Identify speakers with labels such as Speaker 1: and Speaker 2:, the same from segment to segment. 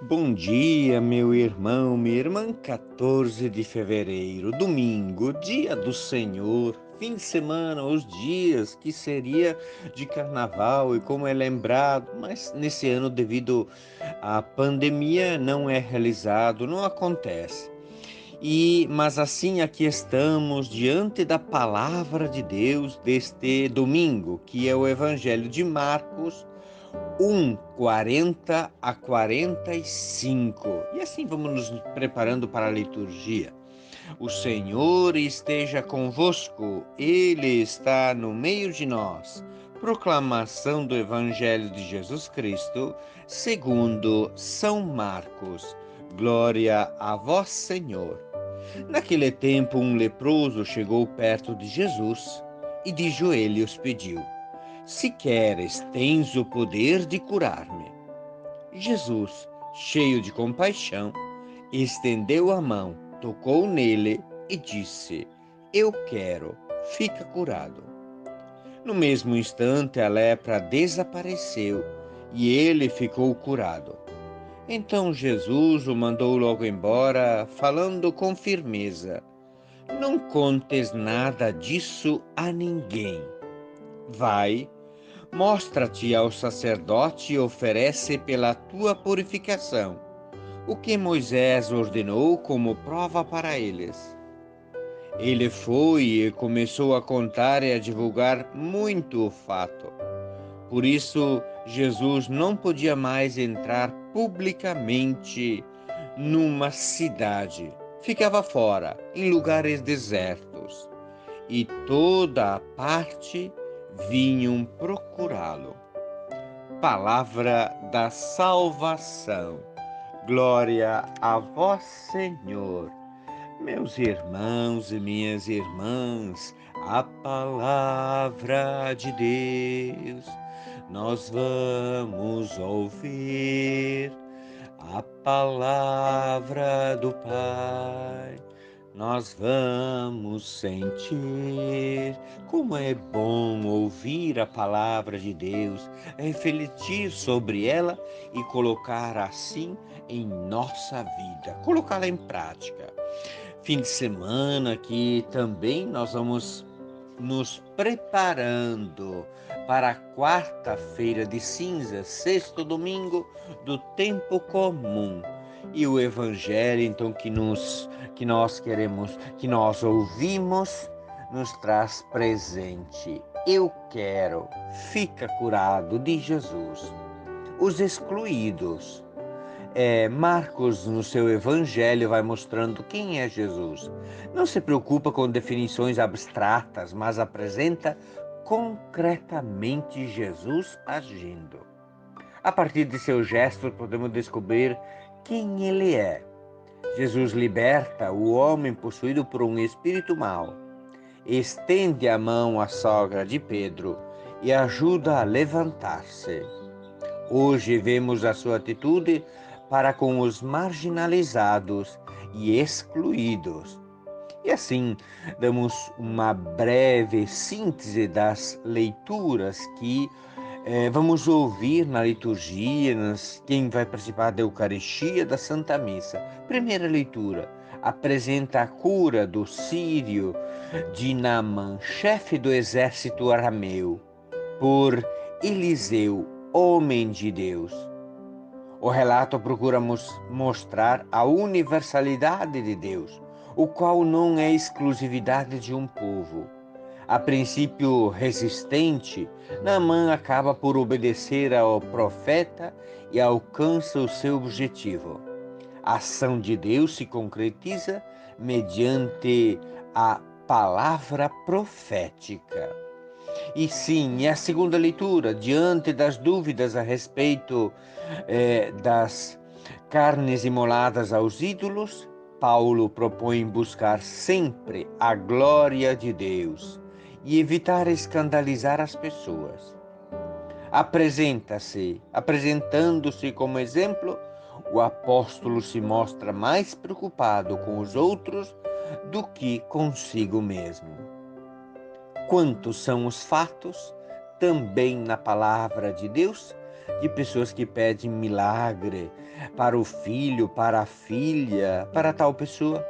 Speaker 1: Bom dia, meu irmão, minha irmã. 14 de fevereiro, domingo, dia do Senhor, fim de semana, os dias que seria de carnaval e como é lembrado, mas nesse ano, devido à pandemia, não é realizado, não acontece. Mas assim aqui estamos diante da palavra de Deus deste domingo, que é o Evangelho de Marcos 40 a 45. E assim vamos nos preparando para a liturgia. O Senhor esteja convosco, Ele está no meio de nós. Proclamação do Evangelho de Jesus Cristo, segundo São Marcos. Glória a vós, Senhor. Naquele tempo, um leproso chegou perto de Jesus e de joelhos pediu: Se queres, tens o poder de curar-me. Jesus, cheio de compaixão, estendeu a mão, tocou nele e disse: Eu quero, fica curado. No mesmo instante, a lepra desapareceu e ele ficou curado. Então Jesus o mandou logo embora, falando com firmeza: Não contes nada disso a ninguém. Vai, mostra-te ao sacerdote e oferece pela tua purificação o que Moisés ordenou como prova para eles. Ele foi e começou a contar e a divulgar muito o fato. Por isso, Jesus não podia mais entrar publicamente numa cidade. Ficava fora, em lugares desertos, e toda a parte vinham procurá-lo. Palavra da salvação. Glória a vós, Senhor. Meus irmãos e minhas irmãs, a palavra de Deus nós vamos ouvir, a palavra do Pai nós vamos sentir. Como é bom ouvir a palavra de Deus, refletir sobre ela e colocar assim em nossa vida, colocá-la em prática. Fim de semana que também nós vamos nos preparando para a quarta-feira de cinzas, sexto domingo do tempo comum. E o evangelho então que nós ouvimos, nos traz presente. Eu quero, fica curado, de Jesus. Os excluídos. Marcos, no seu evangelho, vai mostrando quem é Jesus. Não se preocupa com definições abstratas, mas apresenta concretamente Jesus agindo. A partir de seus gestos, podemos descobrir quem ele é. Jesus liberta o homem possuído por um espírito mau, estende a mão à sogra de Pedro e ajuda a levantar-se. Hoje vemos a sua atitude para com os marginalizados e excluídos. E assim, damos uma breve síntese das leituras que vamos ouvir na liturgia, quem vai participar da Eucaristia, da Santa Missa. Primeira leitura, apresenta a cura do sírio de Naamã, chefe do exército arameu, por Eliseu, homem de Deus. O relato procura mostrar a universalidade de Deus, o qual não é exclusividade de um povo. A princípio resistente, Naamã acaba por obedecer ao profeta e alcança o seu objetivo. A ação de Deus se concretiza mediante a palavra profética. E sim, é a segunda leitura, diante das dúvidas a respeito das carnes imoladas aos ídolos, Paulo propõe buscar sempre a glória de Deus e evitar escandalizar as pessoas. Apresentando-se como exemplo, o apóstolo se mostra mais preocupado com os outros do que consigo mesmo. Quantos são os fatos, também na palavra de Deus, de pessoas que pedem milagre para o filho, para a filha, para tal pessoa.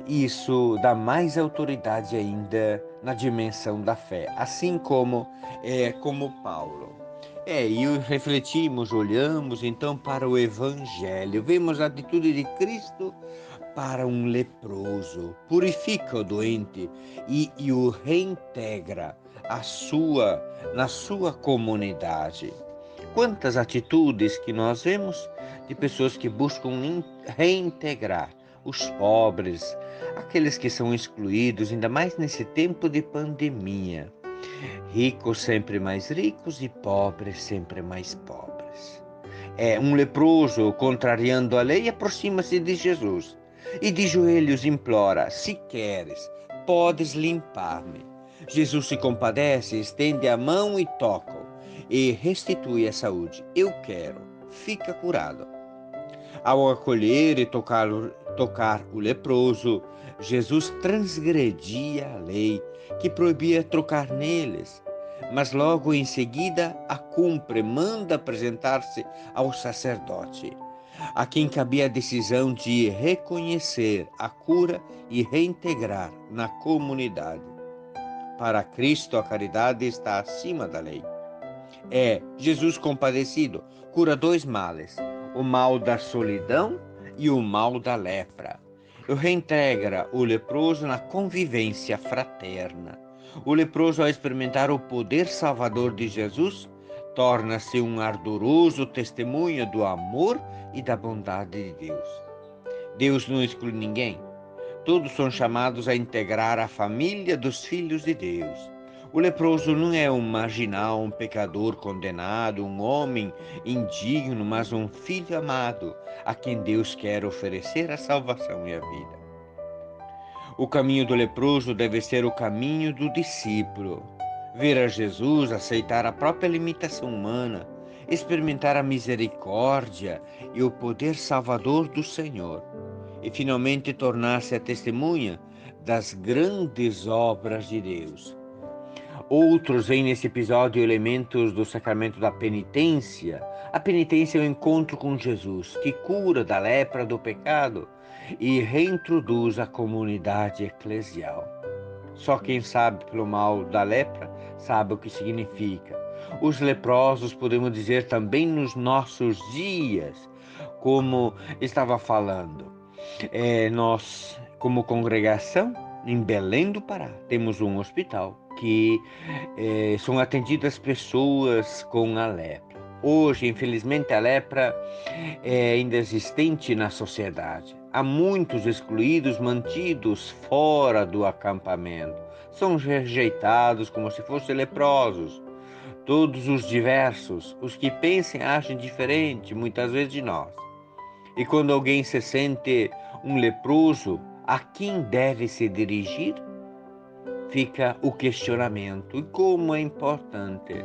Speaker 1: Isso dá mais autoridade ainda na dimensão da fé, assim como Paulo. E refletimos, olhamos então para o Evangelho, vemos a atitude de Cristo para um leproso, purifica o doente e o reintegra na sua comunidade. Quantas atitudes que nós vemos de pessoas que buscam reintegrar os pobres, aqueles que são excluídos, ainda mais nesse tempo de pandemia. Ricos sempre mais ricos e pobres sempre mais pobres. Um leproso, contrariando a lei, aproxima-se de Jesus e de joelhos implora: se queres, podes limpar-me. Jesus se compadece, estende a mão e toca-o e restitui a saúde. Eu quero, fica curado. Ao acolher e tocar o leproso, Jesus transgredia a lei que proibia tocar neles, mas logo em seguida a cumpre, manda apresentar-se ao sacerdote, a quem cabia a decisão de reconhecer a cura e reintegrar na comunidade. Para Cristo, a caridade está acima da lei. Jesus compadecido cura dois males, o mal da solidão e o mal da lepra. E reintegra o leproso na convivência fraterna. O leproso, ao experimentar o poder salvador de Jesus, torna-se um ardoroso testemunha do amor e da bondade de Deus. Deus não exclui ninguém. Todos são chamados a integrar a família dos filhos de Deus. O leproso não é um marginal, um pecador condenado, um homem indigno, mas um filho amado, a quem Deus quer oferecer a salvação e a vida. O caminho do leproso deve ser o caminho do discípulo. Ver a Jesus, aceitar a própria limitação humana, experimentar a misericórdia e o poder salvador do Senhor, e finalmente tornar-se a testemunha das grandes obras de Deus. Outros veem nesse episódio elementos do sacramento da penitência. A penitência é o encontro com Jesus, que cura da lepra do pecado e reintroduz a comunidade eclesial. Só quem sabe pelo mal da lepra sabe o que significa. Os leprosos, podemos dizer também nos nossos dias, como estava falando. Nós, como congregação, em Belém do Pará, temos um hospital que são atendidas pessoas com a lepra. Hoje, infelizmente, a lepra é ainda existente na sociedade. Há muitos excluídos, mantidos fora do acampamento. São rejeitados como se fossem leprosos. Todos os diversos, os que pensam e agem diferente, muitas vezes de nós. E quando alguém se sente um leproso, a quem deve se dirigir? Fica o questionamento. E como é importante.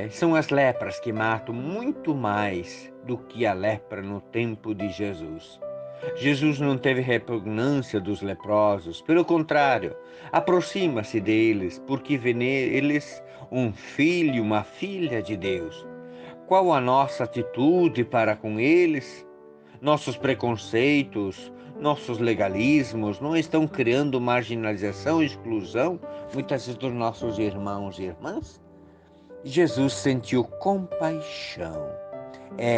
Speaker 1: São as lepras que matam muito mais do que a lepra no tempo de Jesus. Jesus não teve repugnância dos leprosos, pelo contrário, aproxima-se deles, porque vê neles um filho, uma filha de Deus. Qual a nossa atitude para com eles? Nossos preconceitos, nossos legalismos não estão criando marginalização e exclusão, muitas vezes, dos nossos irmãos e irmãs? Jesus sentiu compaixão.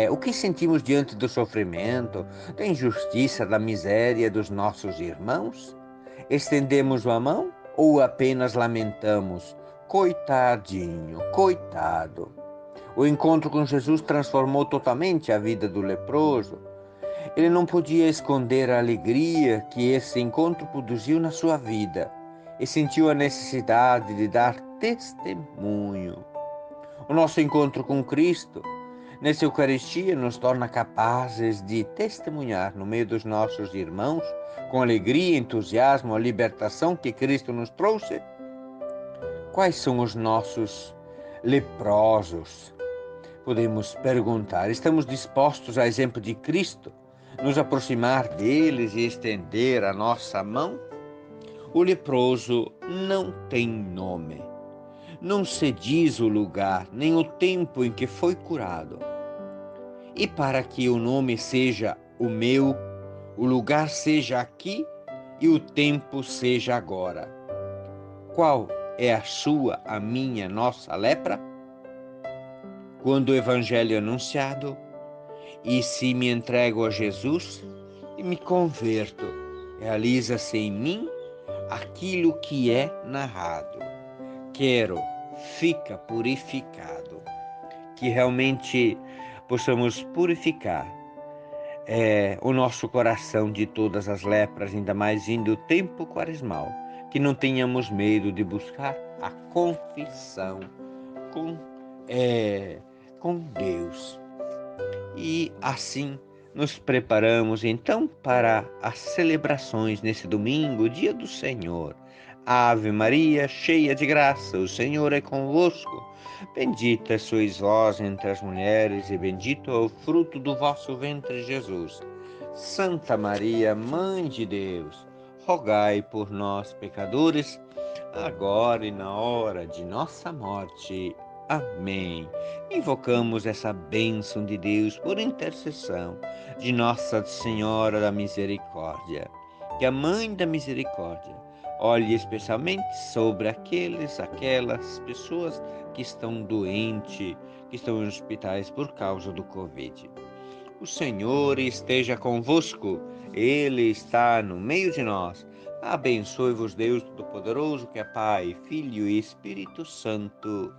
Speaker 1: O que sentimos diante do sofrimento, da injustiça, da miséria dos nossos irmãos? Estendemos a mão ou apenas lamentamos? Coitadinho, coitado. O encontro com Jesus transformou totalmente a vida do leproso. Ele não podia esconder a alegria que esse encontro produziu na sua vida e sentiu a necessidade de dar testemunho. O nosso encontro com Cristo, nessa Eucaristia, nos torna capazes de testemunhar no meio dos nossos irmãos, com alegria e entusiasmo, a libertação que Cristo nos trouxe. Quais são os nossos leprosos? Podemos perguntar, estamos dispostos, a exemplo de Cristo, nos aproximar deles e estender a nossa mão? O leproso não tem nome. não se diz o lugar, nem o tempo em que foi curado. E para que o nome seja o meu, o lugar seja aqui e o tempo seja agora. Qual é a sua, a minha, nossa lepra? Quando o evangelho é anunciado, e se me entrego a Jesus e me converto, realiza-se em mim aquilo que é narrado. Quero, fica purificado. Que realmente possamos purificar o nosso coração de todas as lepras, ainda mais vindo o tempo quaresmal. Que não tenhamos medo de buscar a confissão com Deus. E assim nos preparamos então para as celebrações nesse domingo, dia do Senhor. Ave Maria, cheia de graça, o Senhor é convosco. Bendita sois vós entre as mulheres e bendito é o fruto do vosso ventre, Jesus. Santa Maria, Mãe de Deus, rogai por nós, pecadores, agora e na hora de nossa morte. Amém. Invocamos essa bênção de Deus por intercessão de Nossa Senhora da Misericórdia. Que a Mãe da Misericórdia olhe especialmente sobre aquelas pessoas que estão doentes, que estão em hospitais por causa do Covid. O Senhor esteja convosco, Ele está no meio de nós. Abençoe-vos Deus Todo-Poderoso, que é Pai, Filho e Espírito Santo.